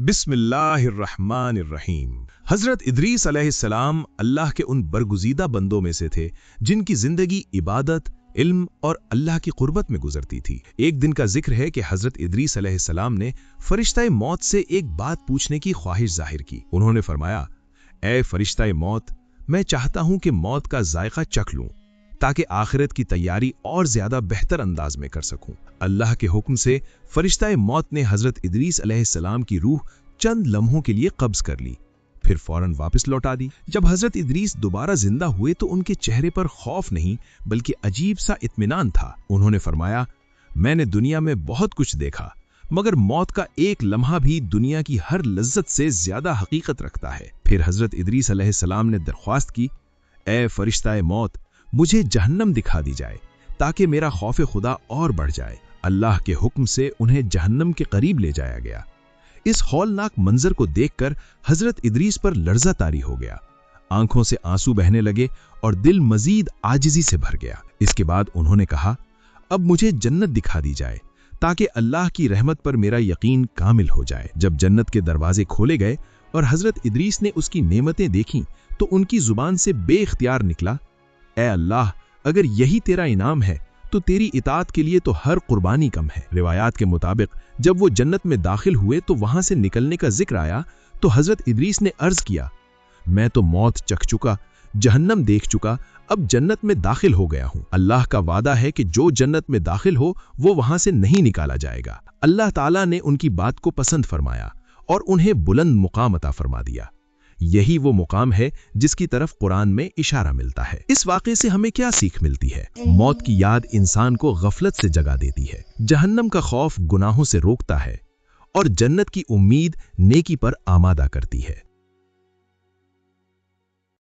बिस्मिल्लाहिर्रहमानिर्रहीम। हजरत इदरीस अलैहिस्सलाम अल्लाह के उन बरगुज़ीदा बंदों में से थे जिनकी जिंदगी इबादत, इल्म और अल्लाह की कुर्बत में गुजरती थी। एक दिन का जिक्र है कि हजरत इदरीस अलैहिस्सलाम ने फरिश्ता मौत से एक बात पूछने की ख्वाहिश जाहिर की। उन्होंने फरमाया, ऐ फरिश्ता मौत, मैं चाहता हूं कि मौत का जायका चख लूं ताकि आखिरत की तैयारी और ज्यादा बेहतर अंदाज में कर सकूं। अल्लाह के हुक्म से फरिश्ता मौत ने हजरत इदरीस अलैहिस्सलाम की रूह चंद लम्हों के लिए कब्ज कर ली, फिर फौरन वापस लौटा दी। जब हजरत इदरीस दोबारा जिंदा हुए तो उनके चेहरे पर खौफ नहीं बल्कि अजीब सा इत्मीनान था। उन्होंने फरमाया, मैंने दुनिया में बहुत कुछ देखा मगर मौत का एक लम्हा भी दुनिया की हर लज्जत से ज्यादा हकीकत रखता है। फिर हजरत इदरीस अलैहिस्सलाम ने दरख्वास्त की, ए फरिश्ता मौत, मुझे जहन्नम दिखा दी जाए ताकि मेरा खौफ खुदा और बढ़ जाए। अल्लाह के हुक्म से उन्हें जहन्नम के करीब ले जाया गया। इस हौलनाक मंजर को देखकर हजरत इदरीस पर लर्जा तारी हो गया, आंखों से आंसू बहने लगे और दिल मजीद आजिजी से भर गया। इसके बाद उन्होंने कहा, अब मुझे जन्नत दिखा दी जाए ताकि अल्लाह की रहमत पर मेरा यकीन कामिल हो जाए। जब जन्नत के दरवाजे खोले गए और हजरत इदरीस ने उसकी नेमतें देखीं तो उनकी जुबान से बेख्तियार निकला, ए अल्लाह, अगर यही तेरा इनाम है तो तेरी इताअत के लिए तो हर कुर्बानी कम है। रिवायात के मुताबिक जब वो जन्नत में दाखिल हुए तो वहां से निकलने का जिक्र आया तो हजरत इदरीस ने अर्ज किया, मैं तो मौत चख चुका, जहन्नम देख चुका, अब जन्नत में दाखिल हो गया हूं। अल्लाह का वादा है कि जो जन्नत में दाखिल हो वो वहां से नहीं निकाला जाएगा। अल्लाह ताला ने उनकी बात को पसंद फरमाया और उन्हें बुलंद मुकाम अता फरमा दिया। यही वो मुकाम है जिसकी तरफ कुरान में इशारा मिलता है। इस वाक़े से हमें क्या सीख मिलती है? मौत की याद इंसान को गफलत से जगा देती है, जहन्नम का खौफ गुनाहों से रोकता है और जन्नत की उम्मीद नेकी पर आमादा करती है।